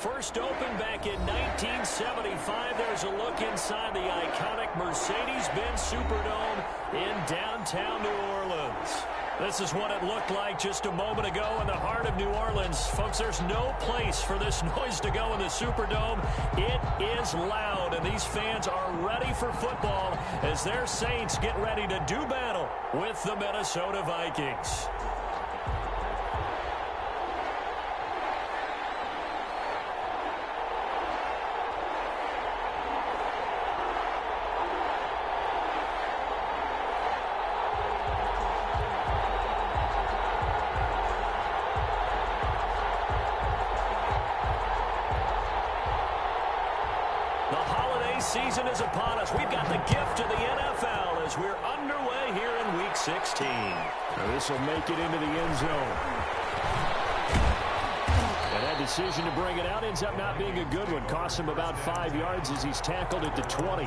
First opened back in 1975. There's a look inside the iconic Mercedes-Benz Superdome in downtown New Orleans. This is what it looked like just a moment ago in the heart of New Orleans. Folks, there's no place for this noise to go in the Superdome. It is loud, and these fans are ready for football as their Saints get ready to do battle with the Minnesota Vikings. Season is upon us. We've got the gift of the NFL as we're underway here in Week 16. This will make it into the end zone. And that decision to bring it out ends up not being a good one. Costs him about 5 yards as he's tackled at the 20.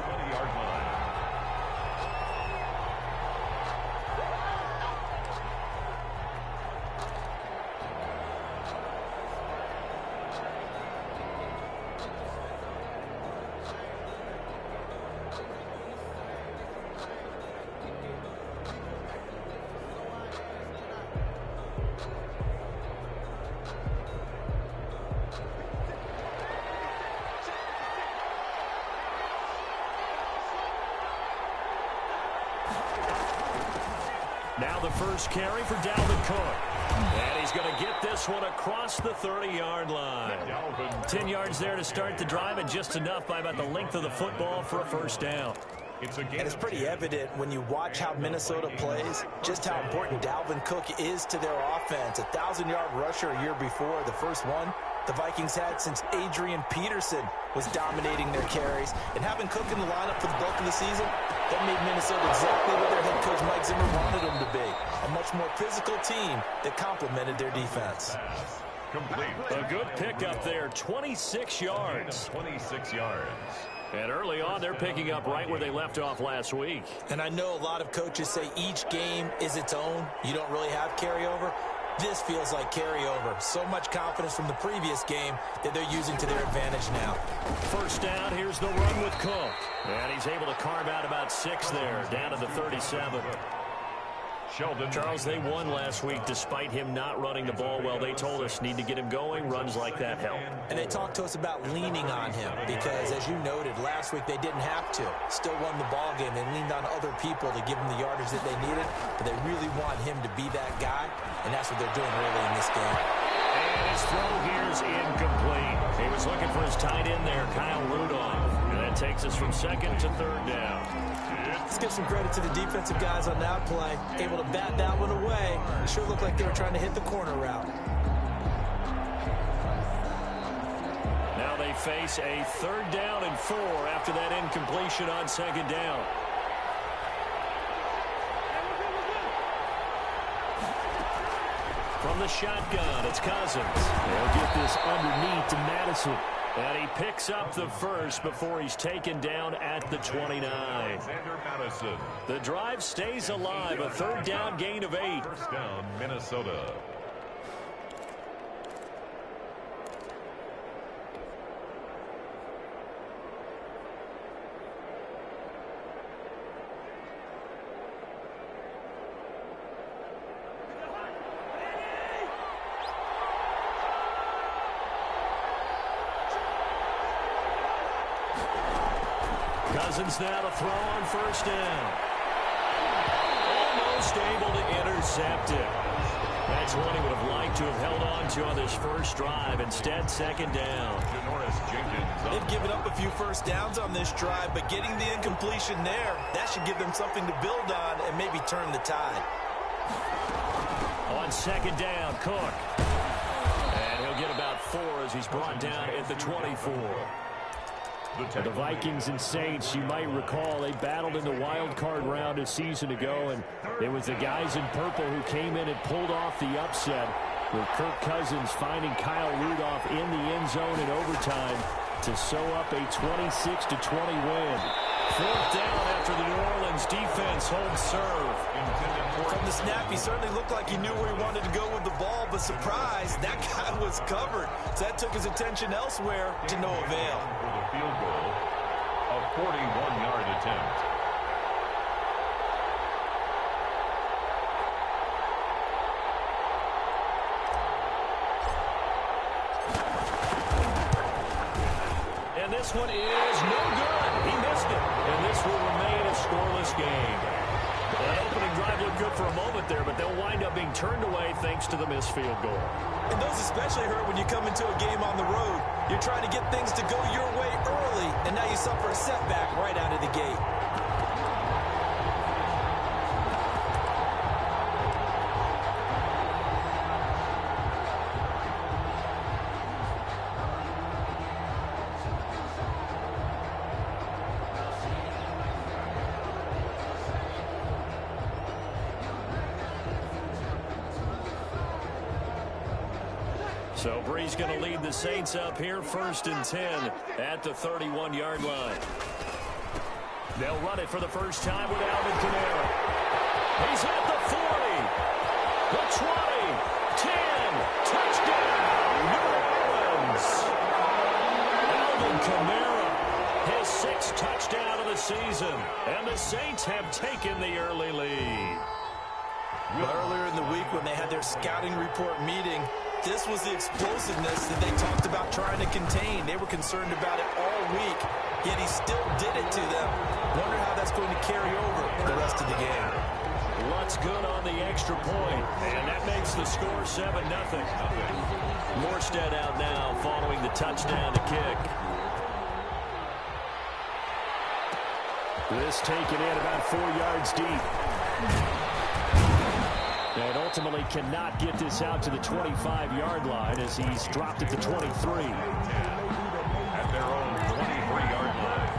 Now the first carry for Dalvin Cook. And he's going to get this one across the 30-yard line. 10 yards there to start the drive, and just enough by about the length of the football for a first down. And it's pretty evident when you watch how Minnesota plays, just how important Dalvin Cook is to their offense. 1,000-yard rusher a year before, the first one the Vikings had since Adrian Peterson was dominating their carries. And having Cook in the lineup for the bulk of the season, that made Minnesota exactly what their head coach Mike Zimmer wanted them to be. A much more physical team that complemented their defense. A good pickup there, 26 yards. 26 yards. And early on, they're picking up right where they left off last week. And I know a lot of coaches say each game is its own. You don't really have carryover. This feels like carryover. So much confidence from the previous game that they're using to their advantage now. First down, here's the run with Cook. And he's able to carve out about 6 there, down to the 37. Charles, they won last week despite him not running the ball well. They told us need to get him going. Runs like that help. And they talked to us about leaning on him because, as you noted, last week they didn't have to. Still won the ball game. They leaned on other people to give them the yardage that they needed, but they really want him to be that guy, and that's what they're doing really in this game. And his throw here is incomplete. He was looking for his tight end there, Kyle Rudolph. And that takes us from second to third down. Let's give some credit to the defensive guys on that play. Able to bat that one away. It sure looked like they were trying to hit the corner route. Now they face a 3rd down and 4 after that incompletion on 2nd down. From the shotgun, it's Cousins. They'll get this underneath to Madison. And he picks up the first before he's taken down at the 29. The drive stays alive. A 3rd down gain of 8. First down, Minnesota. Cousins now to throw on first down. Almost able to intercept it. That's one he would have liked to have held on to on this first drive. Instead, 2nd down. They've given up a few first downs on this drive, but getting the incompletion there, that should give them something to build on and maybe turn the tide. On 2nd down, Cook. And he'll get about 4 as he's brought down at the 24. The Vikings and Saints, you might recall, they battled in the wild card round a season ago, and it was the guys in purple who came in and pulled off the upset, with Kirk Cousins finding Kyle Rudolph in the end zone in overtime to sew up a 26-20 win. 4th down after the New Orleans defense holds serve. From the snap, he certainly looked like he knew where he wanted to go with the ball, but surprise, that guy was covered. So that took his attention elsewhere to no avail. For the field goal, a 41-yard attempt. And this one is no good. He missed it. And this will remain a scoreless game. That opening drive looked good for a moment there, but they'll wind up being turned away thanks to the missed field goal. And those especially hurt when you come into a game on the road. You're trying to get things to go your way early, and now you suffer a setback right out of the gate. So Bree's going to lead the Saints up here, 1st and 10 at the 31-yard line. They'll run it for the first time with Alvin Kamara. He's at the 40, the 20, 10, touchdown, New Orleans. Alvin Kamara, his 6th touchdown of the season, and the Saints have taken the early lead. Well, earlier in the week when they had their scouting report meeting, this was the explosiveness that they talked about trying to contain. They were concerned about it all week, yet he still did it to them. Wonder how that's going to carry over the rest of the game. What's good on the extra point, and that makes the score 7-0. Morstead out now following the touchdown to kick. This taken in about 4 yards deep. And ultimately cannot get this out to the 25-yard line as he's dropped at the 23. At their own 23-yard line.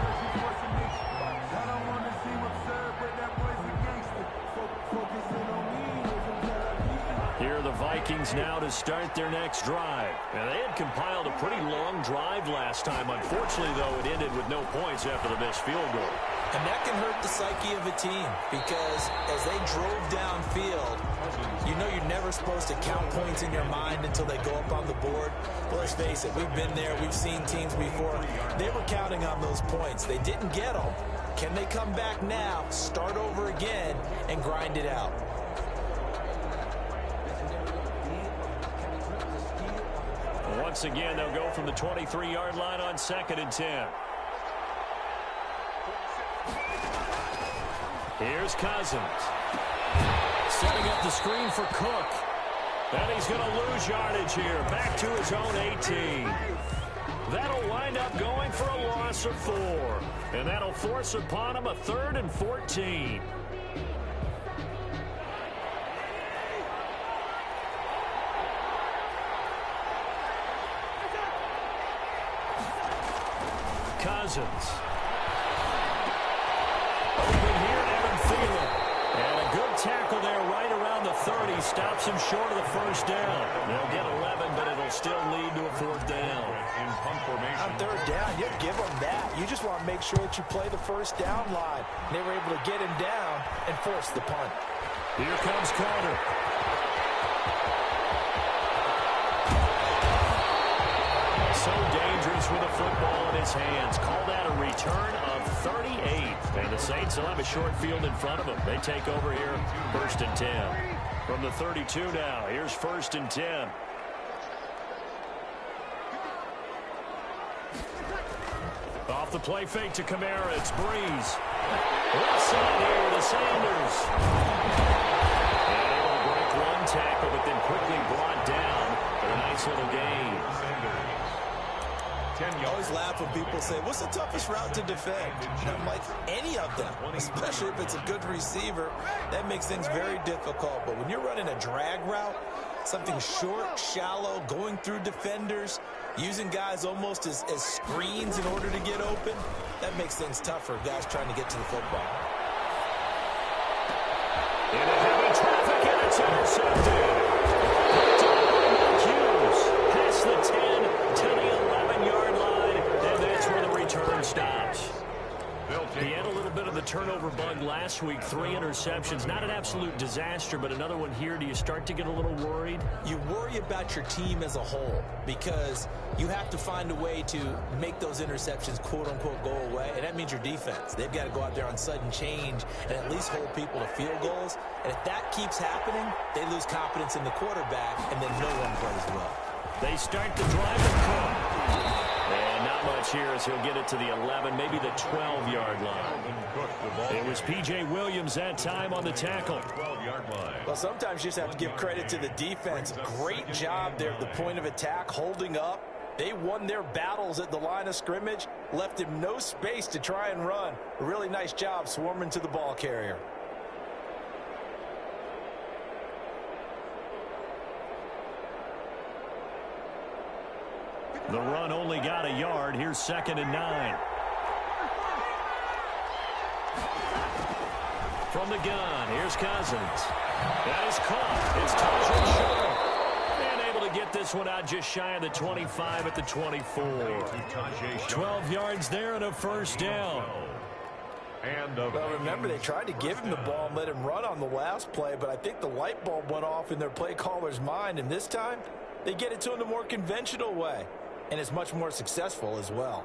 Here are the Vikings now to start their next drive. And they had compiled a pretty long drive last time. Unfortunately, though, it ended with no points after the missed field goal. And that can hurt the psyche of a team because as they drove downfield, you know you're never supposed to count points in your mind until they go up on the board. Well, let's face it, we've been there. We've seen teams before. They were counting on those points. They didn't get them. Can they come back now, start over again, and grind it out? Once again, they'll go from the 23-yard line on 2nd and 10. Here's Cousins. Setting up the screen for Cook. And he's going to lose yardage here. Back to his own 18. That'll wind up going for a loss of 4. And that'll force upon him a 3rd and 14. Cousins. Open here, Evan Thielen. And a good tackle there right around the 30. Stops him short of the first down. They'll get 11, but it'll still lead to a 4th down. In punt formation. On 3rd down, you give them that. You just want to make sure that you play the first down line. They were able to get him down and force the punt. Here comes Carter. So dangerous with a football in his hands. Called out a return of 38. And the Saints will have a short field in front of them. They take over here, 1st and 10. From the 32 now, here's 1st and 10. Off the play fake to Kamara, it's Breeze. Left side here to Sanders. And able to break one tackle, but then quickly brought down for a nice little gain. I always laugh when people say, what's the toughest route to defend? And I'm like, any of them, especially if it's a good receiver. That makes things very difficult. But when you're running a drag route, something short, shallow, going through defenders, using guys almost as screens in order to get open, that makes things tougher, guys trying to get to the football. Into heavy traffic, and it's intercepted. Past the 10 to the 11-yard line, and that's where the return stops. He had a little bit of the turnover bug last last week, 3 interceptions. Not an absolute disaster, but another one here. Do you start to get a little worried? You worry about your team as a whole because you have to find a way to make those interceptions, quote-unquote, go away, and that means your defense. They've got to go out there on sudden change and at least hold people to field goals. And if that keeps happening, they lose confidence in the quarterback, and then no one plays well. They start the drive and Cook. And not much here as he'll get it to the 11, maybe the 12-yard line. It was P.J. Williams that time on the tackle. Well, sometimes you just have to give credit to the defense. Great job there at the point of attack, holding up. They won their battles at the line of scrimmage, left him no space to try and run. A really nice job swarming to the ball carrier. The run only got a yard. Here's 2nd and 9. From the gun, here's Cousins. That is caught. It's Tajay Short. And able to get this one out just shy of the 25 at the 24. 12 yards there and a first down. Well, remember, they tried to give him the ball and let him run on the last play, but I think the light bulb went off in their play caller's mind, and this time they get it to him the more conventional way. And it's much more successful as well.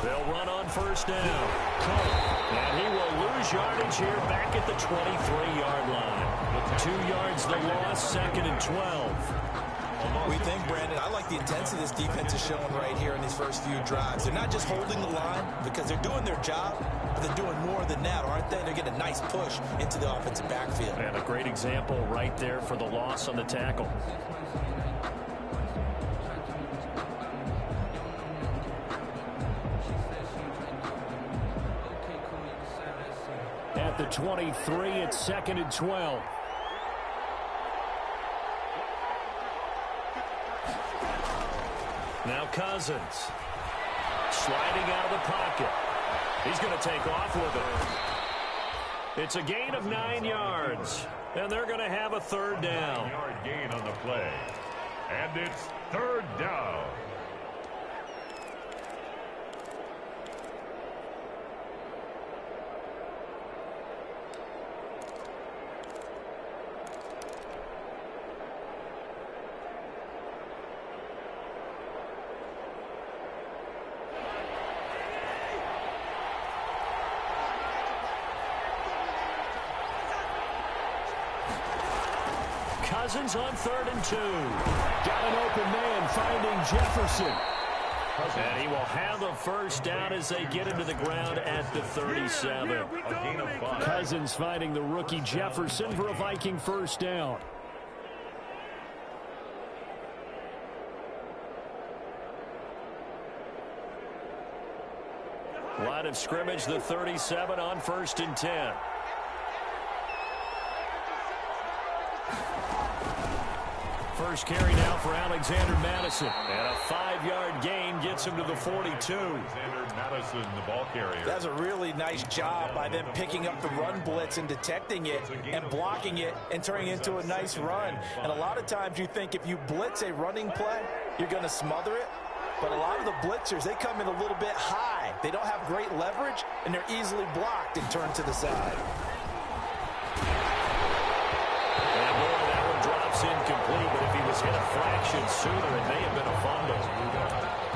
They'll run on first down. And he will lose yardage here back at the 23-yard line. 2 yards the loss, 2nd and 12. We think, Brandon, I like the intensity this defense is showing right here in these first few drives. They're not just holding the line because they're doing their job, but they're doing more than that, aren't they? They're getting a nice push into the offensive backfield. And a great example right there for the loss on the tackle. At the 23, it's 2nd and 12. Now Cousins, sliding out of the pocket. He's going to take off with it. It's a gain of 9 yards, and they're going to have a 3rd down. 9-yard gain on the play, and it's 3rd down. Cousins on 3rd and 2. Got an open man finding Jefferson. And he will have a first down as they get into the ground at the 37. Cousins finding the rookie Jefferson for a Viking first down. Line of scrimmage, the 37 on 1st and 10. First carry now for Alexander Madison. And a 5-yard gain gets him to the 42. Alexander Madison, the ball carrier. That's a really nice job by them picking up the run blitz and detecting it and blocking it and turning it into a nice run. And a lot of times you think if you blitz a running play, you're going to smother it. But a lot of the blitzers, they come in a little bit high. They don't have great leverage, and they're easily blocked and turned to the side. And boy, that one drops incomplete, but if he was hit a fraction sooner, it may have been a fumble.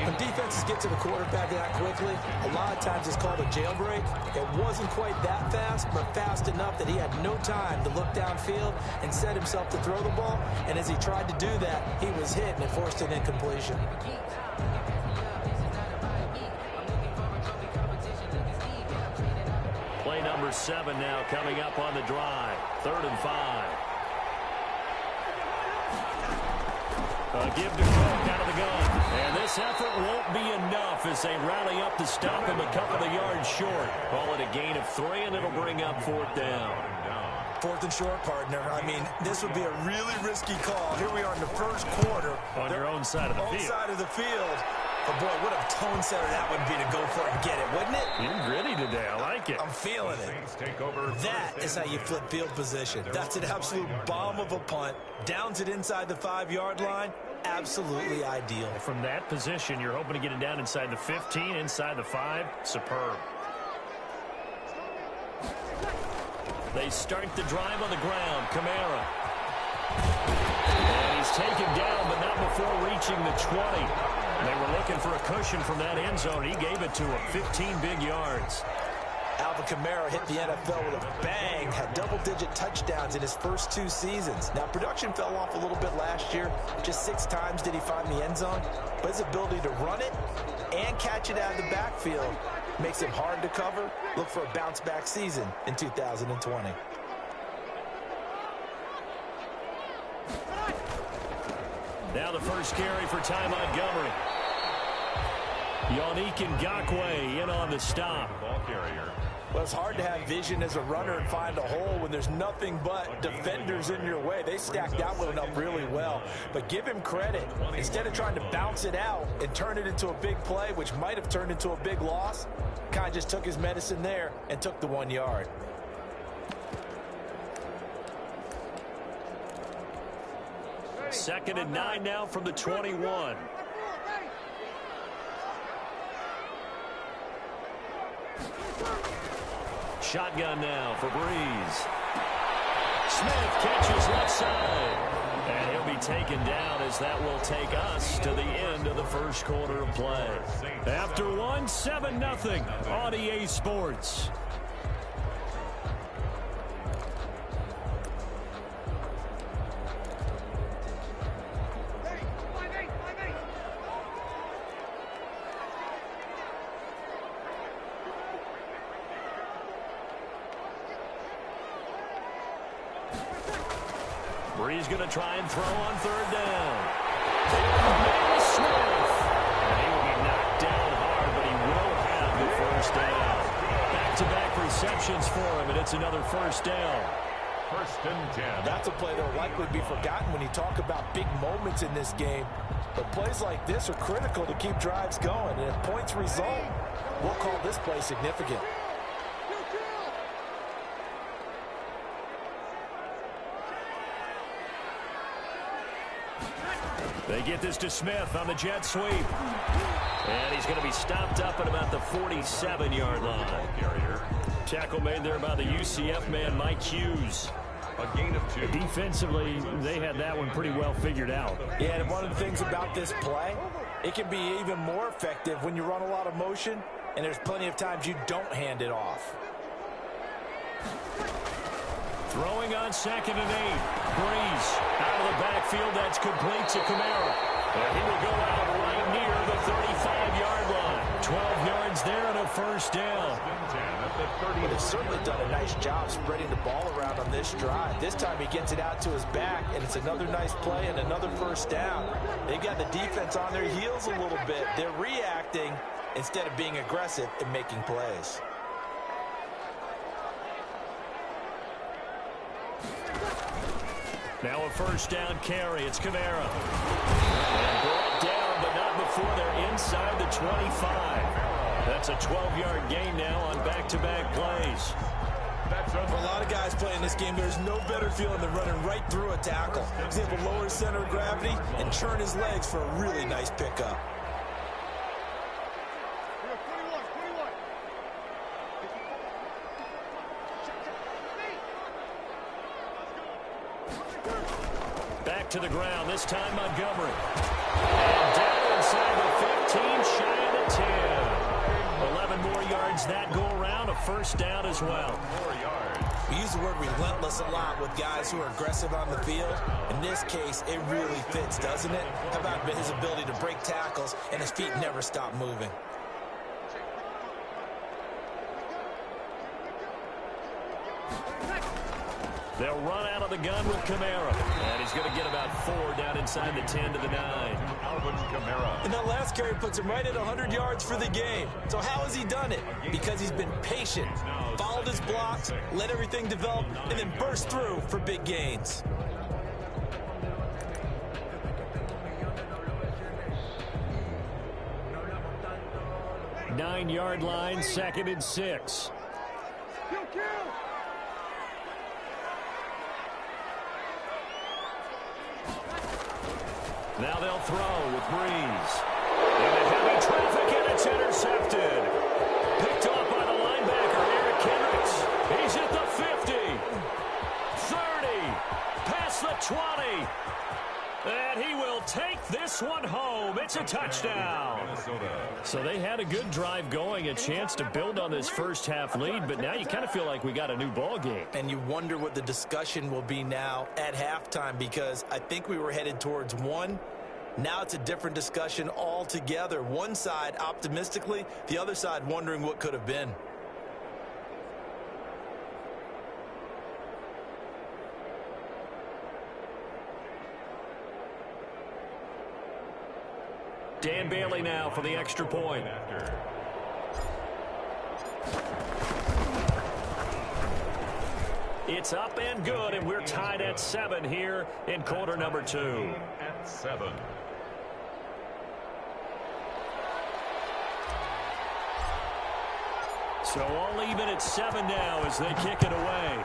When defenses get to the quarterback that quickly, a lot of times it's called a jailbreak. It wasn't quite that fast, but fast enough that he had no time to look downfield and set himself to throw the ball. And as he tried to do that, he was hit, and it forced an incompletion. Play number 7 now coming up on the drive. 3rd and 5. Give to Cook out of the gun. And this effort won't be enough as they rally up to stop him a couple of yards short. Call it a gain of 3, and it'll bring up 4th down. 4th and short, partner. I mean, this would be a really risky call. Here we are in the first quarter. On your own side of the field. Side of the field. But, boy, what a tone setter that would be to go for it and get it, wouldn't it? You're gritty today. I like it. I'm feeling it. That is how you flip field position. That's an absolute bomb of a punt. Downs it inside the 5-yard line. Absolutely ideal. From that position, you're hoping to get it down inside the 15, inside the 5. Superb. They start the drive on the ground. Kamara. And he's taken down, but not before reaching the 20. They were looking for a cushion from that end zone. He gave it to him. 15 big yards. Alvin Kamara hit the NFL with a bang, had double-digit touchdowns in his first 2 seasons. Now, production fell off a little bit last year. Just 6 times did he find the end zone. But his ability to run it and catch it out of the backfield makes him hard to cover. Look for a bounce-back season in 2020. Now the first carry for Ty Montgomery. Yannick Ngakoue in on the stop. Ball carrier. Well, it's hard to have vision as a runner and find a hole when there's nothing but defenders in your way. They stacked that one up really well. But give him credit. Instead of trying to bounce it out and turn it into a big play, which might have turned into a big loss, kind of just took his medicine there and took the 1 yard. Second and 9 now from the 21. Shotgun now for Breeze. Smith catches left side. And he'll be taken down as that will take us to the end of the first quarter of play. After one, 7-0 on EA Sports. Breeze going to try and throw on third down. Smith. And he will be knocked down hard, but he will have the first down. Back-to-back receptions for him, and it's another first down. First and 10. That's a play that will likely be forgotten when you talk about big moments in this game. But plays like this are critical to keep drives going. And if points result, we'll call this play significant. They get this to Smith on the jet sweep. And he's going to be stopped up at about the 47-yard line. Tackle made there by the UCF man, Mike Hughes. A gain of 2. Defensively, they had that one pretty well figured out. Yeah, and one of the things about this play, it can be even more effective when you run a lot of motion, and there's plenty of times you don't hand it off. Throwing on 2nd and 8. Breeze out of the backfield. That's complete to Kamara. And he will go out right near the 35-yard line. 12 yards there and a first down. Well, they've certainly done a nice job spreading the ball around on this drive. This time he gets it out to his back, and it's another nice play and another first down. They've got the defense on their heels a little bit. They're reacting instead of being aggressive and making plays. Now a first down carry. It's Kamara. And brought down, but not before they're inside the 25. That's a 12-yard gain now on back-to-back plays. For a lot of guys playing this game, there's no better feeling than running right through a tackle. He's able to lower his center of gravity and churn his legs for a really nice pickup. Back to the ground, this time Montgomery. And down inside the 15, shy of the 10. 11 more yards that go around, a first down as well. 4 yards. We use the word relentless a lot with guys who are aggressive on the field. In this case, it really fits, doesn't it? How about his ability to break tackles and his feet never stop moving? They'll run out of the gun with Kamara. And he's going to get about 4 down inside the 10 to the 9. Alvin Kamara. And that last carry puts him right at 100 yards for the game. So how has he done it? Because he's been patient, followed his blocks, let everything develop, and then burst through for big gains. 9-yard line, 2nd and 6. Now they'll throw with Breeze. Into heavy traffic, and it's intercepted. Picked off by the linebacker, Eric Kendricks. He's at the 50. 30. Past the 20. And he will take this one home. It's a touchdown. So they had a good drive going, a chance to build on this first half lead, but now you kind of feel like we got a new ball game. And you wonder what the discussion will be now at halftime, because I think we were headed towards one. Now it's a different discussion altogether. One side optimistically, the other side wondering what could have been. Dan Bailey now for the extra point. It's up and good, and we're tied at 7 here in quarter number 2. At 7. So all even at 7 now as they kick it away.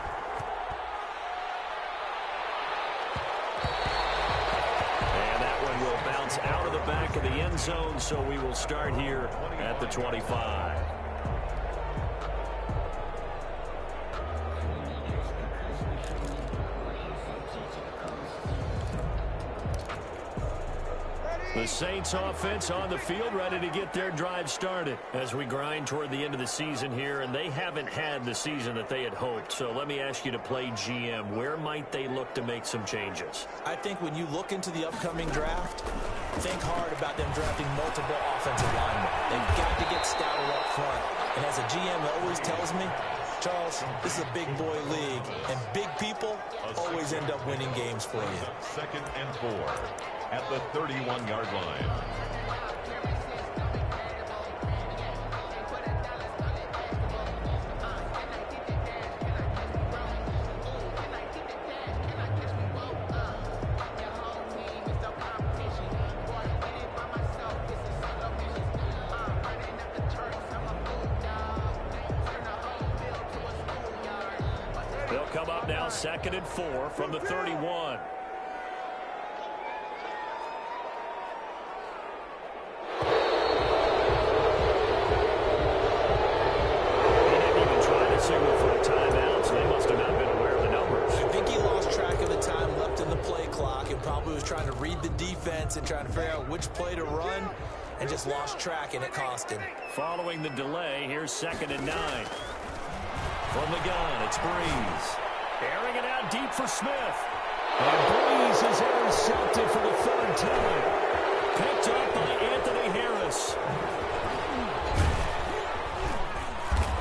Out of the back of the end zone, so we will start here at the 25. The Saints offense on the field, ready to get their drive started as we grind toward the end of the season here, and they haven't had the season that they had hoped. So let me ask you to play GM. Where might they look to make some changes? I think when you look into the upcoming draft, think hard about them drafting multiple offensive linemen. They've got to get stouter up front. And as a GM always tells me, Charles, this is a big boy league, and big people always end up winning games for you. 2nd and 4 at the 31-yard line. They'll come up now 2nd and 4 from the 31. And trying to figure out which play to run, and just lost track, and it cost him. Following the delay, here's 2nd and 9. From the gun, it's Breeze. Airing it out deep for Smith. And Breeze is intercepted for the 3rd time. Picked up by Anthony Harris.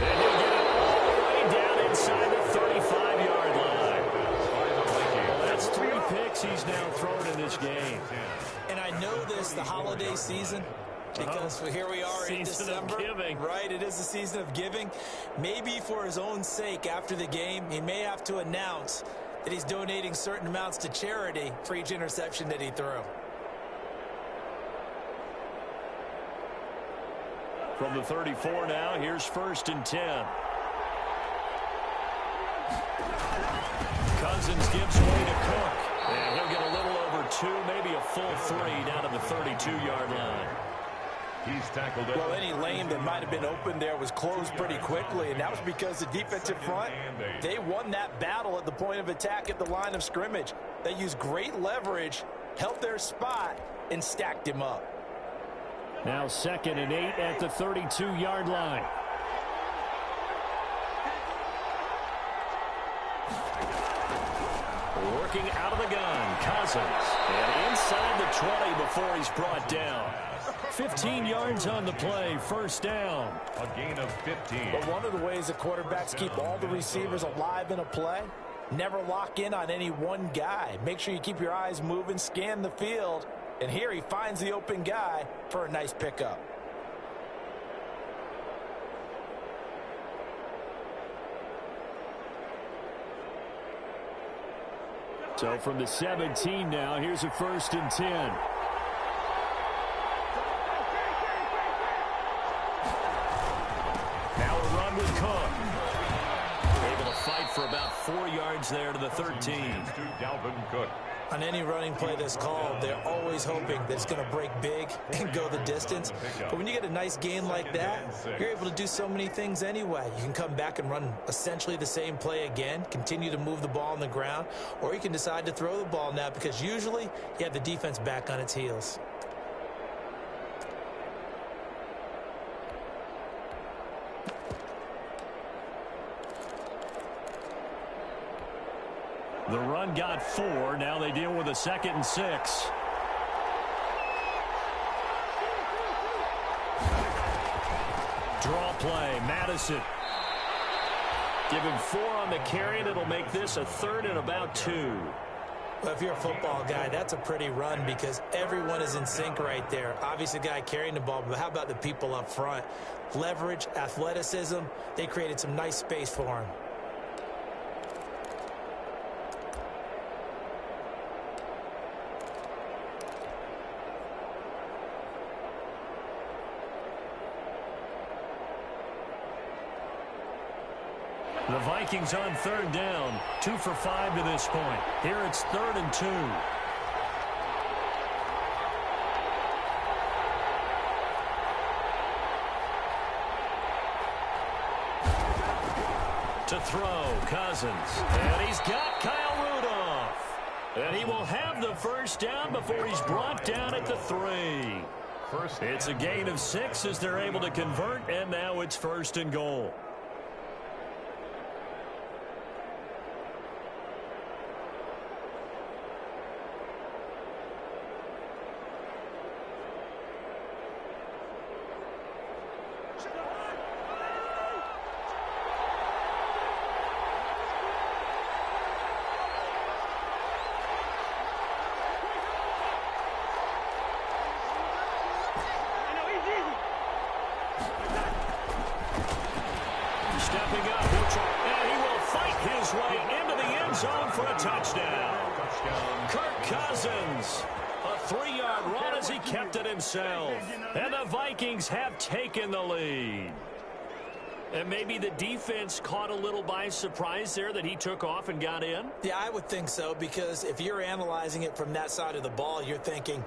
And he'll get it all the way down inside the 35-yard line. That's 3 picks he's now thrown in this game. And I know this, the holiday season, because here we are in December. Of giving. Right, it is the season of giving. Maybe for his own sake after the game, he may have to announce that he's donating certain amounts to charity for each interception that he threw. From the 34 now, here's 1st and 10. Cousins gives way to Cook. And he'll get a little over 2, maybe a full 3 down to the 32-yard line. He's tackled it. Well, any lane that might have been open there was closed pretty quickly, and that was because the defensive front, they won that battle at the point of attack at the line of scrimmage. They used great leverage, held their spot, and stacked him up. Now 2nd and 8 at the 32-yard line. Working out of the gun, Cousins. And inside the 20 before he's brought down. 15 yards on the play, 1st down. A gain of 15. But one of the ways the quarterbacks keep all the receivers alive in a play, never lock in on any one guy. Make sure you keep your eyes moving, scan the field. And here he finds the open guy for a nice pickup. So from the 17 now, here's a 1st and 10. with Cook. Able to fight for about 4 yards there to the 13. On any running play that's called, they're always hoping that it's going to break big and go the distance. But when you get a nice gain like that, you're able to do so many things anyway. You can come back and run essentially the same play again, continue to move the ball on the ground, or you can decide to throw the ball now because usually you have the defense back on its heels. The run got 4. Now they deal with a 2nd and 6. Draw play. Madison. Give him 4 on the carry, and it'll make this a 3rd and about 2. Well, if you're a football guy, that's a pretty run because everyone is in sync right there. Obviously, the guy carrying the ball, but how about the people up front? Leverage, athleticism, they created some nice space for him. The Vikings on 3rd down. 2 for 5 to this point. Here it's 3rd and 2. To throw, Cousins. And he's got Kyle Rudolph. And he will have the first down before he's brought down at the 3. It's a gain of 6 as they're able to convert, and now it's 1st and goal. Stepping up, and he will fight his way into the end zone for a touchdown. Kirk Cousins, a 3-yard run as he kept it himself. And the Vikings have taken the lead. And maybe the defense caught a little by surprise there that he took off and got in? Yeah, I would think so because if you're analyzing it from that side of the ball, you're thinking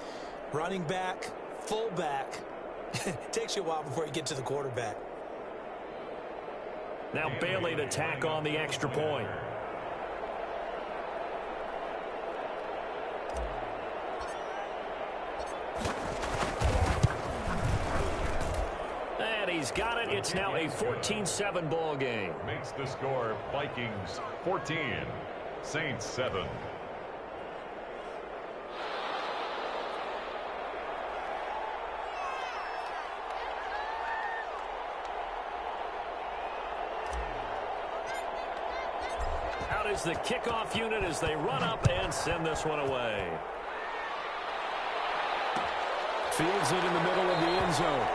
running back, fullback. It takes you a while before you get to the quarterback. Now Bailey to tack on the extra point. And he's got it. It's now a 14-7 ball game. Makes the score Vikings 14, Saints 7. Is the kickoff unit as they run up and send this one away. Fields it in the middle of the end zone.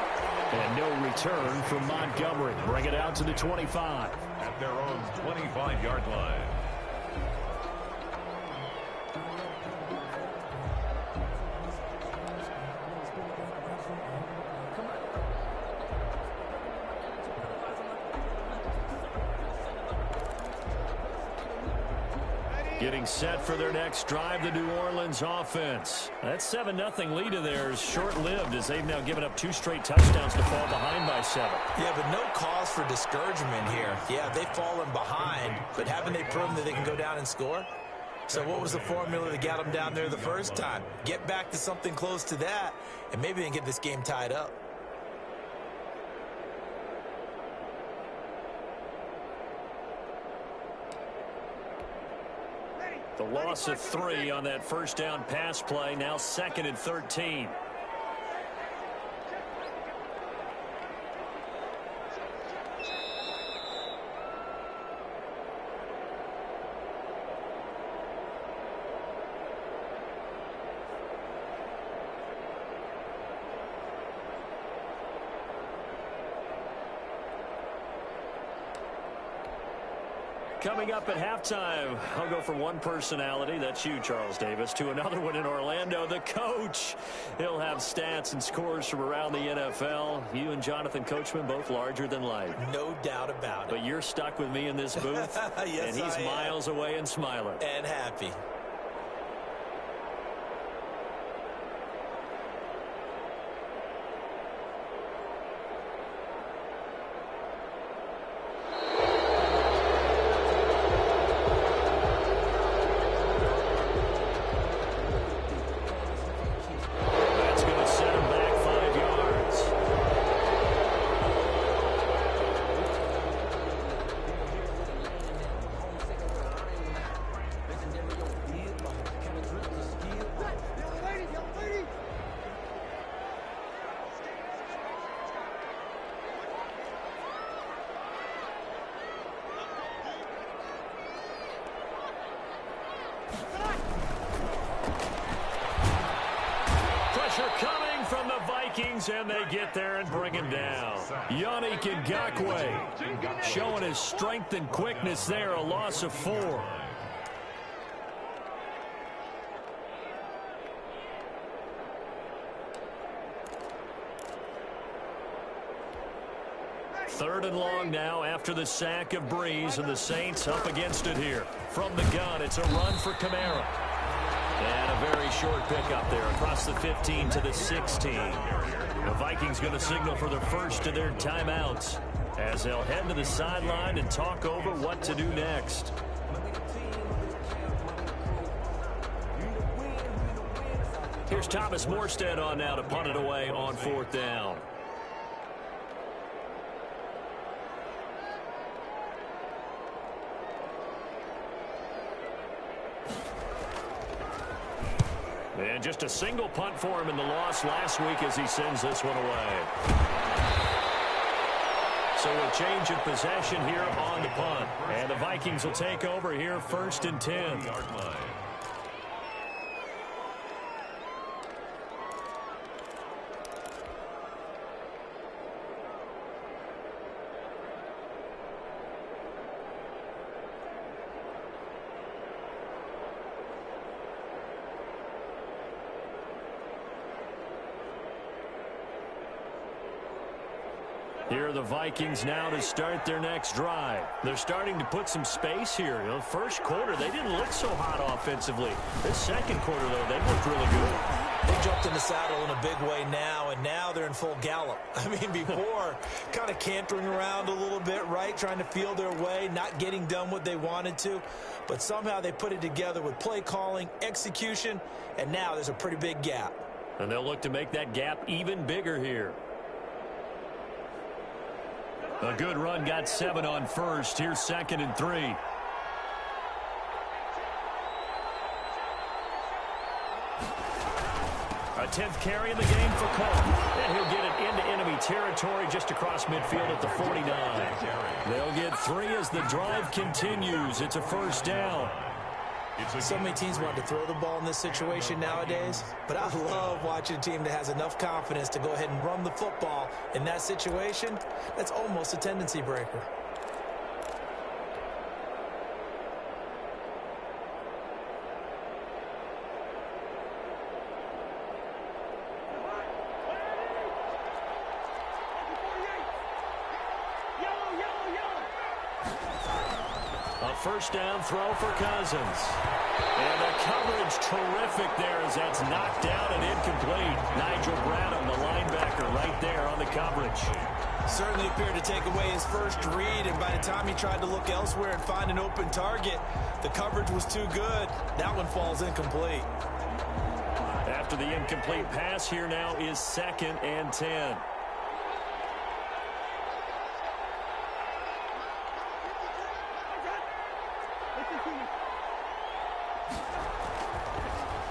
And no return from Montgomery. Bring it out to the 25. At their own 25-yard line. Getting set for their next drive, the New Orleans offense. That 7-0 lead of theirs short-lived as they've now given up 2 straight touchdowns to fall behind by 7. Yeah, but no cause for discouragement here. Yeah, they've fallen behind, but haven't they proven that they can go down and score? So what was the formula that got them down there the first time? Get back to something close to that, and maybe they can get this game tied up. The loss of 3 on that first down pass play, now 2nd and 13. Coming up at halftime, I'll go from one personality, that's you, Charles Davis, to another one in Orlando, the coach. He'll have stats and scores from around the NFL. You and Jonathan Coachman, both larger than life. No doubt about it. But you're stuck with me in this booth, yes, and he's miles away and smiling. And happy. Coming from the Vikings, and they get there and bring him down. Yannick Ngakoue showing his strength and quickness there, a loss of 4. Third and long now after the sack of Breeze, and the Saints up against it here. From the gun, it's a run for Kamara. And a very short pickup there across the 15 to the 16. The Vikings going to signal for the first of their timeouts as they'll head to the sideline and talk over what to do next. Here's Thomas Morstead on now to punt it away on 4th down. And just a single punt for him in the loss last week as he sends this one away. So a change of possession here on the punt. And the Vikings will take over here 1st and 10. Here are the Vikings now to start their next drive. They're starting to put some space here. You know, first quarter, they didn't look so hot offensively. This second quarter, though, they looked really good. They jumped in the saddle in a big way now, and now they're in full gallop. I mean, before, kind of cantering around a little bit, right, trying to feel their way, not getting done what they wanted to. But somehow they put it together with play calling, execution, and now there's a pretty big gap. And they'll look to make that gap even bigger here. A good run, got 7 on first. Here's 2nd and 3. A 10th carry in the game for Cole. And he'll get it into enemy territory just across midfield at the 49. They'll get 3 as the drive continues. It's a 1st down. So many teams want to throw the ball in this situation nowadays, but I love watching a team that has enough confidence to go ahead and run the football in that situation. That's almost a tendency breaker. First down throw for Cousins. And the coverage terrific there as that's knocked down and incomplete. Nigel Bradham, the linebacker, right there on the coverage. Certainly appeared to take away his first read, and by the time he tried to look elsewhere and find an open target, the coverage was too good. That one falls incomplete. After the incomplete pass, here now is 2nd and 10.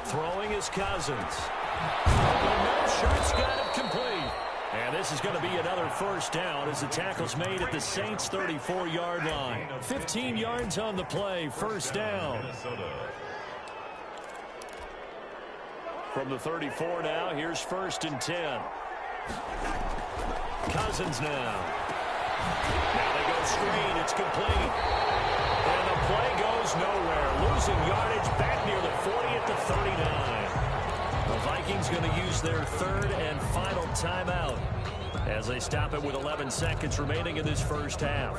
Throwing is Cousins. No shot's got it complete. And this is going to be another 1st down as the tackle's made at the Saints' 34-yard line. 15 yards on the play, 1st down. From the 34 now, here's 1st and 10. Cousins now. Now they go screen. It's complete. And the play goes nowhere. Losing yardage back near the 40 at the 39. The Vikings going to use their third and final timeout as they stop it with 11 seconds remaining in this first half.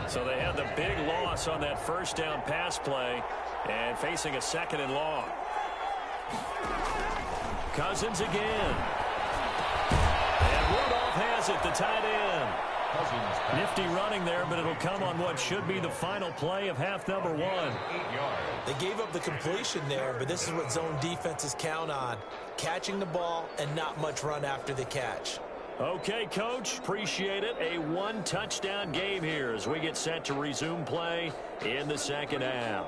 So they had the big loss on that first down pass play and facing a second and long. Cousins again. And Rudolph has it, the tight end. Nifty running there, but it'll come on what should be the final play of half number 1. They gave up the completion there, but this is what zone defenses count on. Catching the ball and not much run after the catch. Okay, Coach, appreciate it. A one-touchdown game here as we get set to resume play in the second half.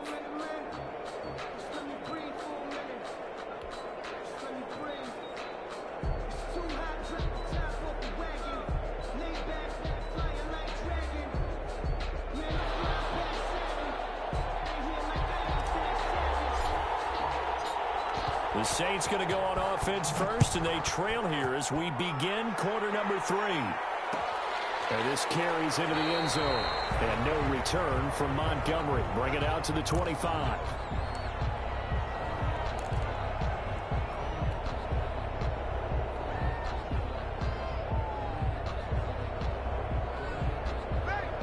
The Saints going to go on offense first, and they trail here as we begin quarter number 3. And this carries into the end zone. And no return from Montgomery. Bring it out to the 25.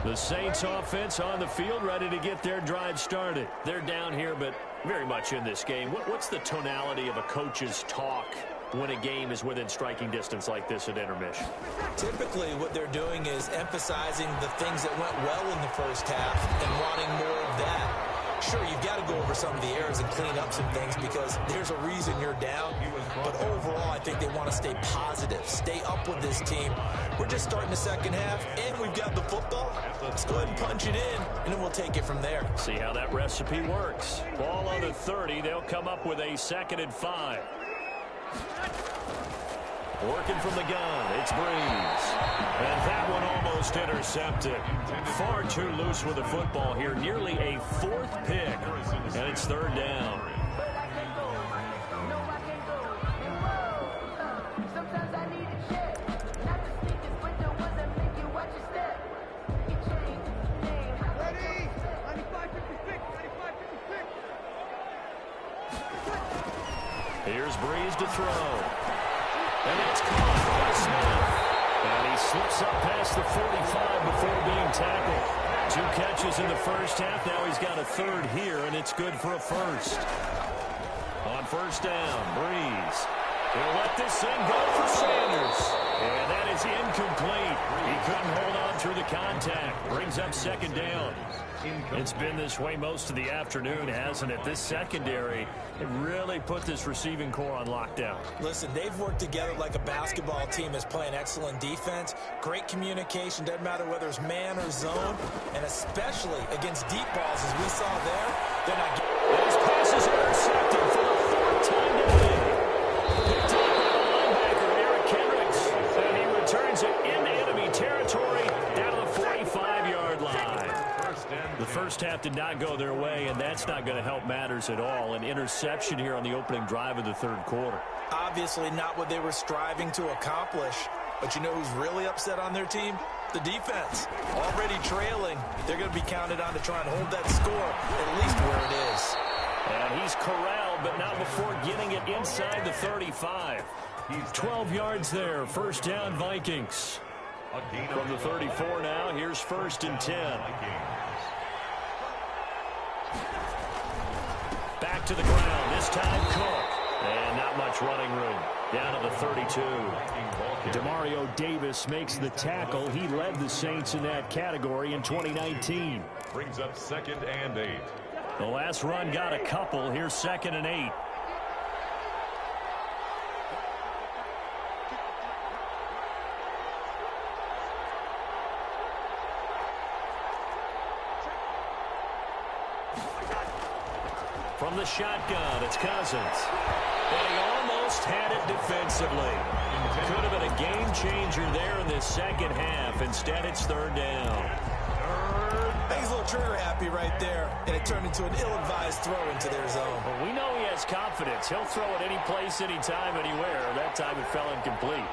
The Saints offense on the field, ready to get their drive started. They're down here, but very much in this game. What's the tonality of a coach's talk when a game is within striking distance like this at intermission? Typically, what they're doing is emphasizing the things that went well in the first half and wanting more of that. Sure, you've got to go over some of the errors and clean up some things because there's a reason you're down. But overall, I think they want to stay positive, stay up with this team. We're just starting the second half, and we've got the football. Let's go ahead and punch it in, and then we'll take it from there. See how that recipe works. Ball on the 30. They'll come up with a 2nd and 5. Working from the gun, it's Breeze. And that one almost intercepted. Far too loose with the football here. Nearly a 4th pick. And it's 3rd down. Here's Breeze to throw. And it's caught by Smith. And he slips up past the 45 before being tackled. 2 catches in the first half. Now he's got a 3rd here, and it's good for a 1st. On 1st down, Breeze. He'll let this thing go for Sanders. And that is incomplete. He couldn't hold on through the contact. Brings up 2nd down. It's been this way most of the afternoon, hasn't it? This secondary, it really put this receiving core on lockdown. Listen, they've worked together like a basketball team that's playing excellent defense. Great communication, doesn't matter whether it's man or zone. And especially against deep balls, as we saw there, they're not getting... And his pass is intercepted for the 4th time today. Picked up by the linebacker, Eric Kendricks. And he returns it into enemy territory down to the 45-yard line. The first half did not go their way, and that's not going to help matters at all. An interception here on the opening drive of the 3rd quarter. Obviously not what they were striving to accomplish. But you know who's really upset on their team? The defense. Already trailing. They're going to be counted on to try and hold that score at least where it is. And he's corralled, but not before getting it inside the 35. 12 yards there. 1st down, Vikings. From the 34 now, here's 1st and 10. Back to the ground, this time Cook. And not much running room. Down to the 32. Demario Davis makes the tackle. He led the Saints in that category in 2019. Brings up 2nd and 8. The last run got a couple. Here's 2nd and 8. From the shotgun, it's Cousins. And he almost had it defensively. Could have been a game changer there in this second half. Instead, it's 3rd down. He's a little trigger happy happy right there, and it turned into an ill-advised throw into their zone. Well, we know he has confidence. He'll throw it any place, anytime, anywhere. That time it fell incomplete.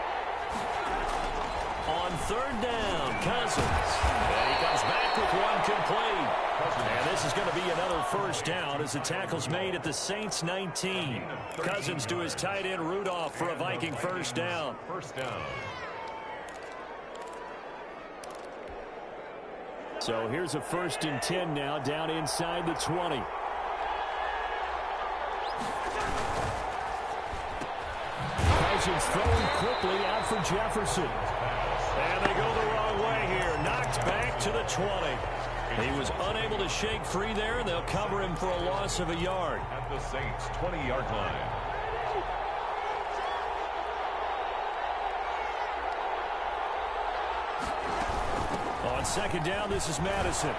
On third down, Cousins. And he comes back with one complete. And this is going to be another first down as the tackle's made at the Saints 19. Cousins to his tight end Rudolph for a Viking first down. So here's a 1st and 10 now, down inside the 20. Cousins throwing quickly out for Jefferson. And they go the wrong way here. Knocked back to the 20. He was unable to shake free there, and they'll cover him for a loss of a yard. At the Saints' 20-yard line. On second down, this is Madison. And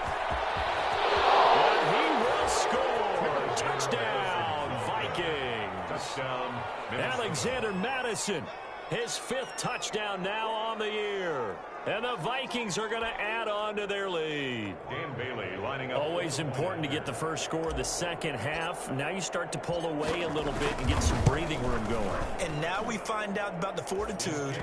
he will score. Touchdown, Vikings. Touchdown, Alexander Madison, his 5th touchdown now on the year. And the Vikings are going to add on to their lead. Dan Bailey lining up. Always important to get the first score of the second half. Now you start to pull away a little bit and get some breathing room going. And now we find out about the fortitude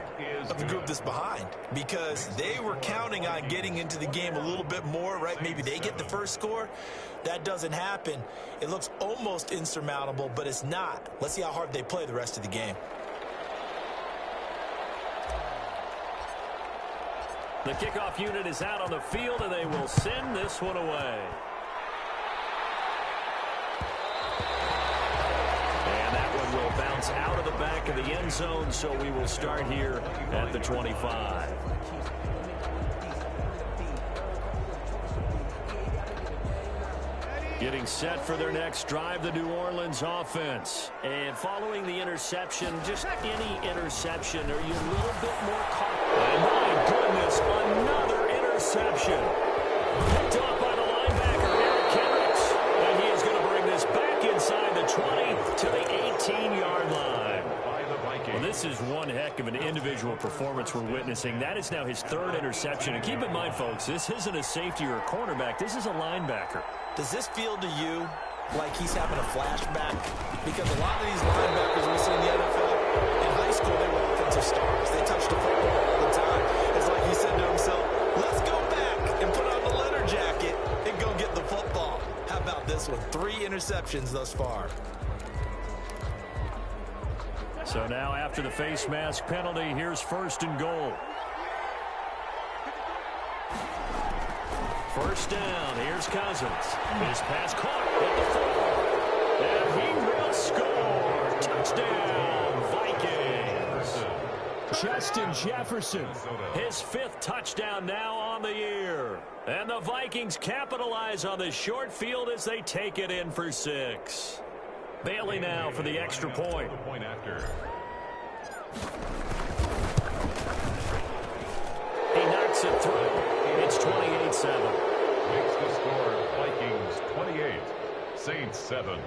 of the group that's behind, because they were counting on getting into the game a little bit more, right? Maybe they get the first score. That doesn't happen. It looks almost insurmountable, but it's not. Let's see how hard they play the rest of the game. The kickoff unit is out on the field, and they will send this one away. And that one will bounce out of the back of the end zone, so we will start here at the 25. Getting set for their next drive, the New Orleans offense. And following the interception, just any interception, are you a little bit more caught? And my goodness, another interception. Picked off by the linebacker, Eric Kendricks. And he is going to bring this back inside the 20 to the 18-yard line. Well, this is one heck of an individual performance we're witnessing. That is now his 3rd interception. And keep in mind, folks, this isn't a safety or a cornerback. This is a linebacker. Does this feel to you like he's having a flashback? Because a lot of these linebackers we see in the NFL, in high school, they were offensive stars. They touched the football all the time. It's like he said to himself, let's go back and put on the leather jacket and go get the football. How about this one? 3 interceptions thus far. So now after the face mask penalty, here's 1st and goal. First down, here's Cousins. His pass caught at the 4. And he will score. Touchdown, Vikings. Justin Jefferson, his 5th touchdown now on the year. And the Vikings capitalize on the short field as they take it in for 6. Bailey now for the extra point. He knocks it through. It's 28-7. Makes the score Vikings 28, Saints 7.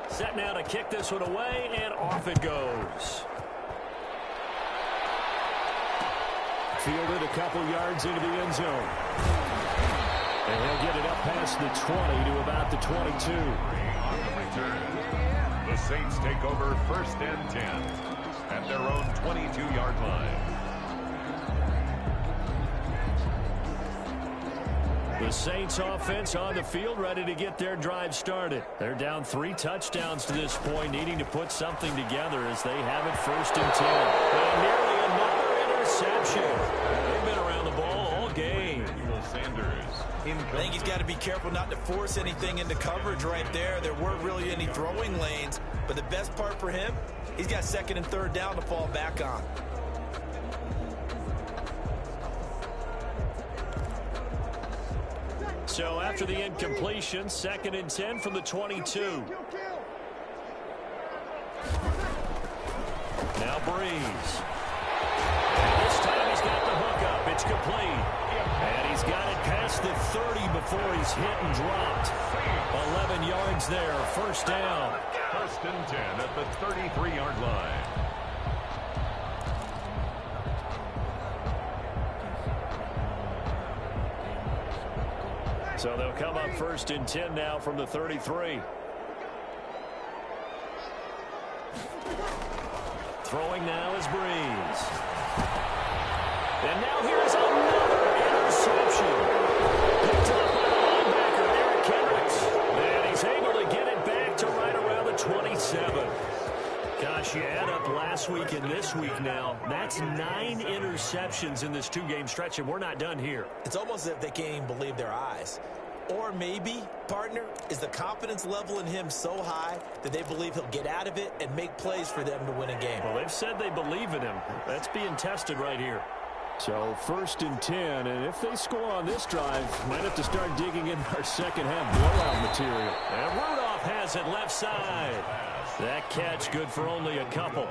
Set now to kick this one away, and off it goes. Fielded a couple yards into the end zone. And he'll get it up past the 20 to about the 22. On the return, the Saints take over 1st and 10 at their own 22-yard line. The Saints offense on the field, ready to get their drive started. They're down 3 touchdowns to this point, needing to put something together as they have it 1st and 10. And nearly another interception. They've been around the ball all game. I think he's got to be careful not to force anything into coverage right there. There weren't really any throwing lanes, but the best part for him, he's got 2nd and 3rd down to fall back on. So after the incompletion, 2nd and 10 from the 22. Now Breeze. This time he's got the hook up. It's complete. And he's got it past the 30 before he's hit and dropped. 11 yards there, 1st down. 1st and 10 at the 33-yard line. So they'll come up 1st and 10 now from the 33. Throwing now is Breeze. And now here's another interception. Picked up by the linebacker, Eric Kendricks. And he's able to get it back to right around the 27. Gosh, you add up last week and this week now. That's 9 interceptions in this 2-game stretch, and we're not done here. It's almost as if they can't even believe their eyes. Or maybe, partner, is the confidence level in him so high that they believe he'll get out of it and make plays for them to win a game. Well, they've said they believe in him. That's being tested right here. So 1st and 10, and if they score on this drive, might have to start digging in our second-half blowout material. And Rudolph has it left side. That catch good for only a couple.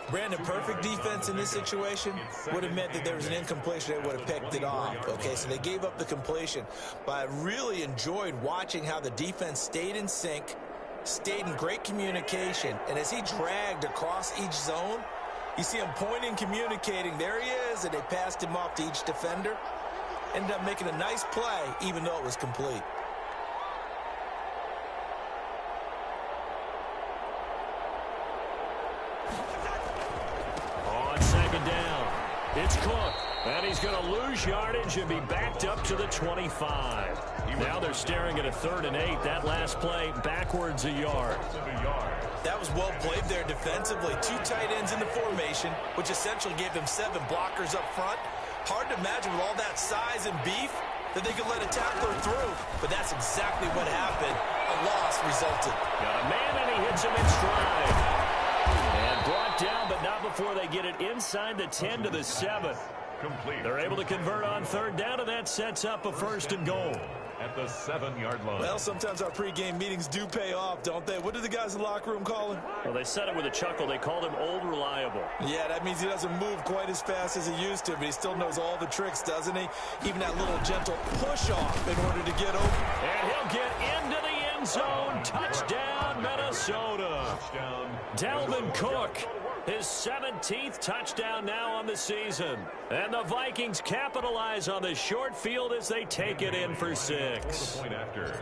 Brandon, perfect defense in this situation would have meant that there was an incompletion. They would have picked it off. Okay, so they gave up the completion. But I really enjoyed watching how the defense stayed in sync, stayed in great communication. And as he dragged across each zone, you see him pointing, communicating. There he is, and they passed him off to each defender. Ended up making a nice play, even though it was complete. On 2nd down, it's Cook. And he's going to lose yardage and be backed up to the 25. Now they're staring at a 3rd and 8. That last play, backwards a yard. That was well played there defensively. 2 tight ends in the formation, which essentially gave them 7 blockers up front. Hard to imagine with all that size and beef that they could let a tackler through. But that's exactly what happened. A loss resulted. Got a man, and he hits him in stride. And brought down, but not before they get it inside the 10 to the 7. Complete. They're able to convert on 3rd down, and that sets up a 1st and goal. At the 7-yard line. Well, sometimes our pregame meetings do pay off, don't they? What do the guys in the locker room call him? Well, they said it with a chuckle. They called him Old Reliable. Yeah, that means he doesn't move quite as fast as he used to, but he still knows all the tricks, doesn't he? Even that little gentle push-off in order to get open. And he'll get into the end zone. Touchdown, Minnesota. Touchdown. Dalvin Cook, his 17th touchdown now on the season. And the Vikings capitalize on the short field as they take it in for 6. Point after.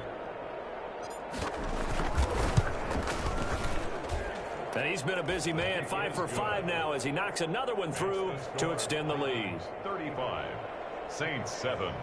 And he's been a busy man, 5 for 5 now as he knocks another one through to extend the lead. 35. Saints 7.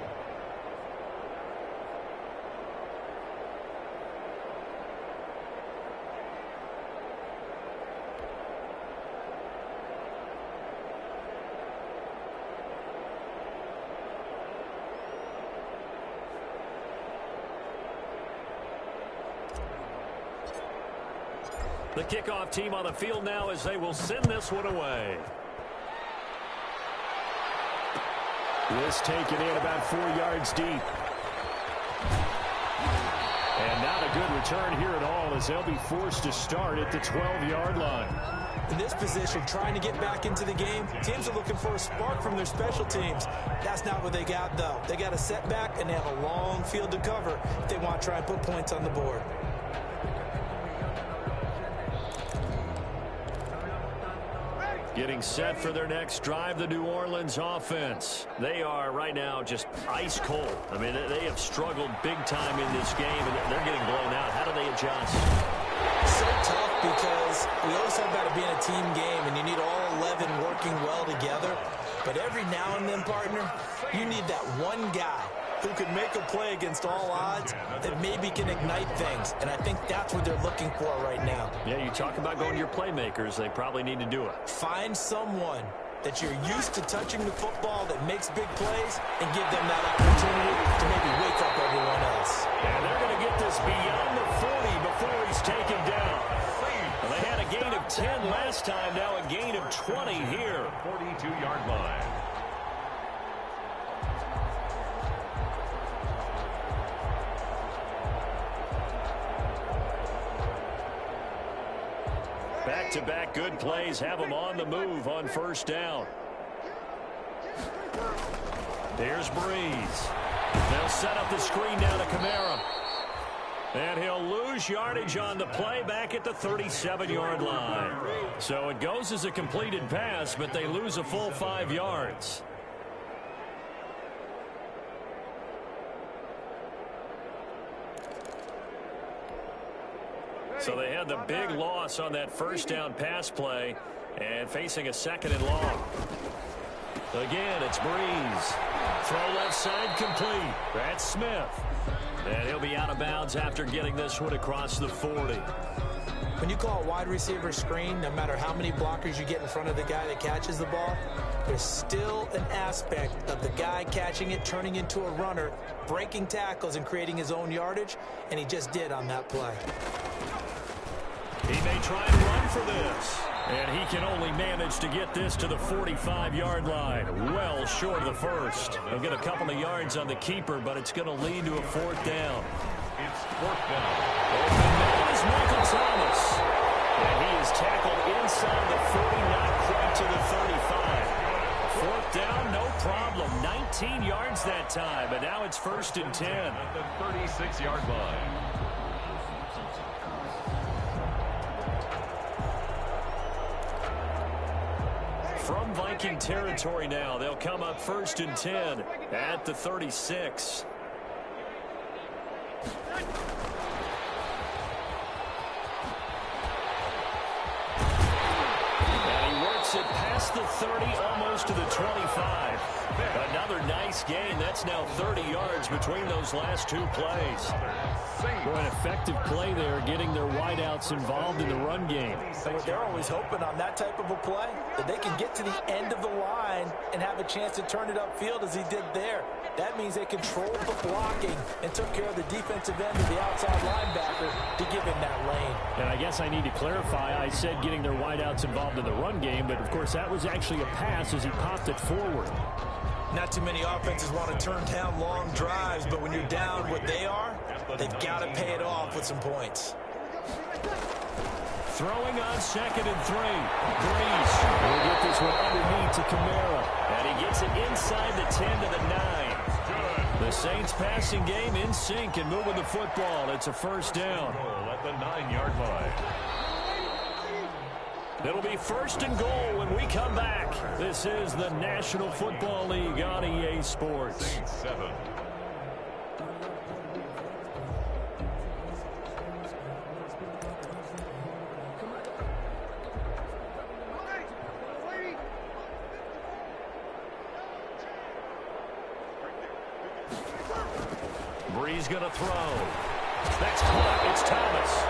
The kickoff team on the field now as they will send this one away. This taken in about 4 yards deep. And not a good return here at all as they'll be forced to start at the 12-yard line. In this position, trying to get back into the game, teams are looking for a spark from their special teams. That's not what they got, though. They got a setback, and they have a long field to cover if they want to try and put points on the board. Getting set for their next drive, the New Orleans offense. They are right now just ice cold. I mean, they have struggled big time in this game, and they're getting blown out. How do they adjust? So tough because we always talk about it being a team game, and you need all 11 working well together. But every now and then, partner, you need that one guy who can make a play against all odds that maybe can ignite things. And I think that's what they're looking for right now. Yeah, you talk about going to your playmakers. They probably need to do it. Find someone that you're used to touching the football that makes big plays and give them that opportunity to maybe wake up everyone else. And they're going to get this beyond the 40 before he's taken down. Well, they had a gain of 10 last time, now a gain of 20 here. 42-yard line. Back-to-back good plays have them on the move on 1st down. There's Breeze. They'll set up the screen now to Kamara. And he'll lose yardage on the play back at the 37-yard line. So it goes as a completed pass, but they lose a full 5 yards. So they had the big loss on that first down pass play and facing a second and long. Again, it's Breeze. Throw left side complete. That's Smith. And he'll be out of bounds after getting this one across the 40. When you call a wide receiver screen, no matter how many blockers you get in front of the guy that catches the ball, there's still an aspect of the guy catching it, turning into a runner, breaking tackles and creating his own yardage, and he just did on that play. He may try and run for this. And he can only manage to get this to the 45-yard line. Well short of the first. He'll get a couple of yards on the keeper, but it's going to lead to a fourth down. It's fourth down. Open man is Michael Thomas. And he is tackled inside the 40, not quite to the 35. Fourth down, no problem. 19 yards that time, but now it's 1st and 10. At the 36-yard line. From Viking territory now, they'll come up 1st and 10 at the 36. And he works it past the 30, almost to the 25. Another nice gain. That's now 30 yards between those last two plays. Boy, an effective play there, getting their wideouts involved in the run game. So they're always hoping on that type of a play that they can get to the end of the line and have a chance to turn it upfield as he did there. That means they controlled the blocking and took care of the defensive end of the outside linebacker to give him that lane. And I guess I need to clarify, I said getting their wideouts involved in the run game, but of course that was actually a pass as he popped it forward. Not too many offenses want to turn down long drives, but when you're down what they are, they've got to pay it off with some points. Throwing on 2nd and 3. Breeze will get this one underneath to Kamara. And he gets it inside the 10 to the 9. The Saints passing game in sync and moving the football. It's a 1st down. At the 9-yard line. It'll be 1st and goal when we come back. This is the National Football League on EA Sports. Saints 7. Breeze going to throw. That's caught. It's Thomas.